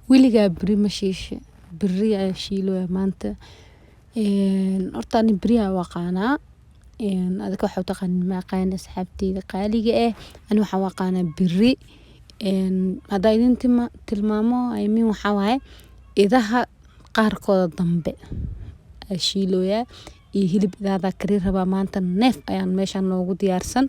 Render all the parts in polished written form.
weligaa beri ma shiishe. Beri ayaa shiilooya maanta. Horta ani beri aan aqaanaa. Adika waxa u taqaanin ma aqaan asxaabteyda qaaliga ani waxaan u aqaanaa beri. Hadda idin tilmaamo I mean waxa waaye idaha qaarkooda dambe shiilooya iyo hilib idaada kari rabaa maanta. Neef ayaan meeshaan noogu diyaarsan.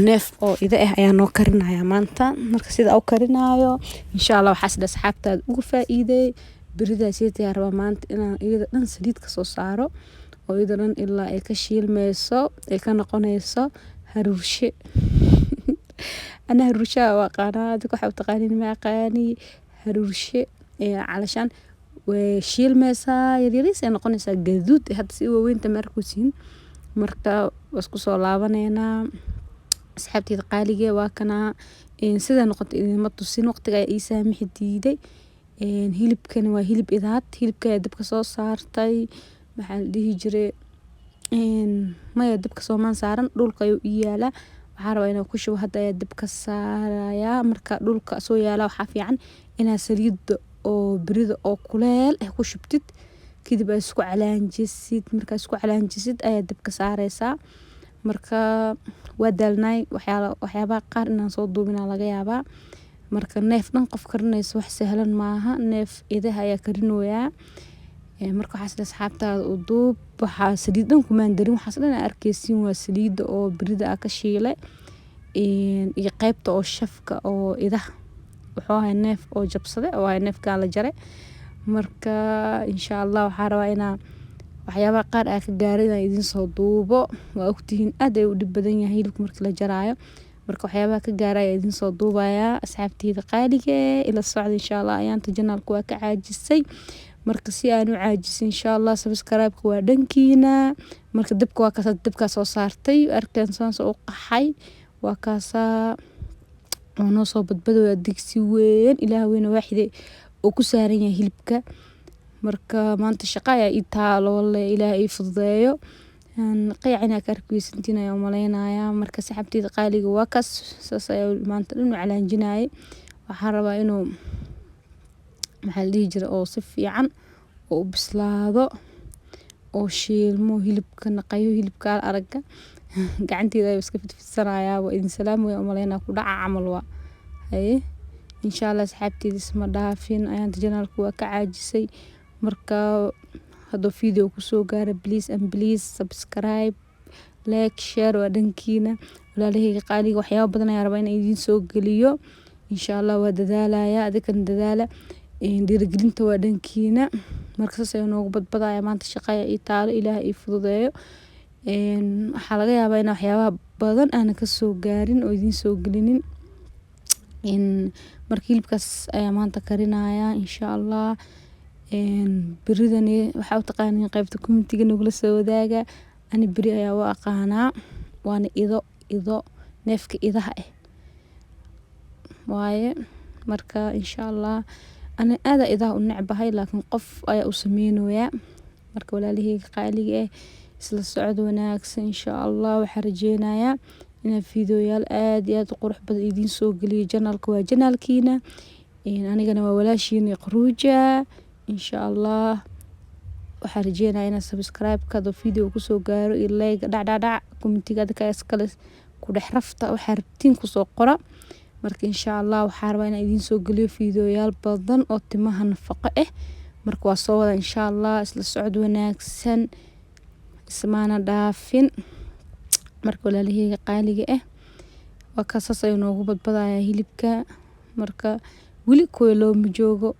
Neef oo ida ayaan noo karinayaa maanta. Marka sida u karinaayo insha Allah waxaas asxaabtaada ugu faa'iiday. Beridaas ayaa rabaa maanta inaan iyada dhan saliid ka soo saaro oo iyada dhan ilaa ay ka shiilmayso ay ka noqonayso haruurshe. Ana haruurshe waa aqaanaa. Adika waxa u taqaanin ma aqaani haruurshe calashaan way shiilmaysaa yaryariis ay noqonaysaa gaduud hadda si waaweynta markuusin. Marka wasku soo laabaneynaa asxaabteyda qaaliga waa kana sida noqotay idinma tusin waqtiga ay ii saamixi diiday. Hilibkan waa hilib idaad. Hilibka ay dabka soo saartay maxaa la dhihi jiray maya dabka soo maan saaran dhulka ayuu ii yaalaa. Waxaan rabaa inaan ku shubo hadda ayaa dabka saaraya. Marka dhulka soo yaala waxaa fiican inaa saliida oo berida oo kuleel ku shubtid kadib ay isku calaanjisid. Marka isku calaanjisid ayaa dabka saaraysaa. Marka waa daalnay waxyaabaha qaar inaan soo duubina laga yaabaa. Marka neef dhan qof karinayso wax sahlan maaha. Neef idaha ayaa karinooyaa. Marka waxaas asxaabtaada u duub waxaa saliid dhan kumaan darin waxaas dhan arkaysiin waa saliida oo berida ka shiilay iyo qaybta oo shafka oo idaha wuxuu ahaa neef oo jabsaday oo ay neefka la jaray. Marka insha Allah waxaan rabaa inaan waxyaabaha qaar aan ka gaaray inaan idin soo duubo. Waa ogtihiin aad ay u dhib badan yahay hilibka markii la jaraayo. Marka waxyaabaha ka gaaray idin soo duubaya asxaabteyda qaaliga ila socda insha Allah ayaanta janaalku waa ka caajisay. Marka si aan u caajisin insha Allah subscribe-ka waa dhankiina. Marka dabka waa kaasa dabka soo saartay arkaan saan soo qaxay waa kaasa oo noo soo badbaado digsi weyn Ilaahay weyn waaxide oo ku saaran yahay hilibka. Marka maanta shaqo ayaa ii taalo wallahi Ilaahay ii fududeeyo. Qeexina ka arkaysantiin ayaa u maleynayaa. Marka asxaabteyda qaaliga waa kaas saas ayaa maanta dhan u calaanjinayay. Waxaan rabaa inuu maxaa la dhihi jiray oo si fiican oo bislaado oo shiilmo hilibka naqayo hilibka aragga gacanteyda ay iska fidfidsanayaa waa idin salaamay oo maleynaa ku dhaca camal waa insha Allah asxaabteyda isma dhaafin ayaanta janaalku waa ka caajisay. Marka hadda video ku soo gaara please and please subscribe like share waa dhankiina walaalahayga qaaliga waxyaabo badan ayaa rabaa inaan idin soo geliyo insha Allah waa dadaalaya adikan dadaala dhiirigelinta waa dhankiina. Marka saas ayuu noogu badbadaya maanta shaqada ii taalo Ilaahay ii fududeeyo. Waxaa laga yaabaa in waxyaabaha badan aan ka soo gaarin oo idin soo gelinin. Marka hilibkaas ayaa maanta karinaya insha Allah. Beridani waxa u taqaanin qaybta community-ga nagula soo wadaaga. Ani beri ayaa u aqaanaa waana ido neefka idaha waaye. Marka insha Allah ana aad idaha u necbahay laakiin qof ayaa u sameynooyaa. Marka walaalahayga qaaliga isla socod wanaagsan insha Allah waxaan rajeynayaa inaan fiidiyoyaal aad iyo aad u qurux badan idin soo geliyo. Janaalka waa janaalkiina. Anigana waa walaashiina Qruuja insha Allah waxaan rajeynayaa inaad subscribe-ka video ku soo gaaro iyo like dhac community-ga dadka iskale ku dhex rafta waxa rabtiin ku soo qora. Marka insha Allah waxaan rabaa inaan idin soo geliyo fiidiyoyaal badan oo timaha nafaqo marka waa soo wada insha Allah isla socod wanaagsan ismaana dhaafin. Marka walaalahayga qaaliga waa kaas ayuu noogu badbadaya hilibka. Marka wili koolo ma joogo.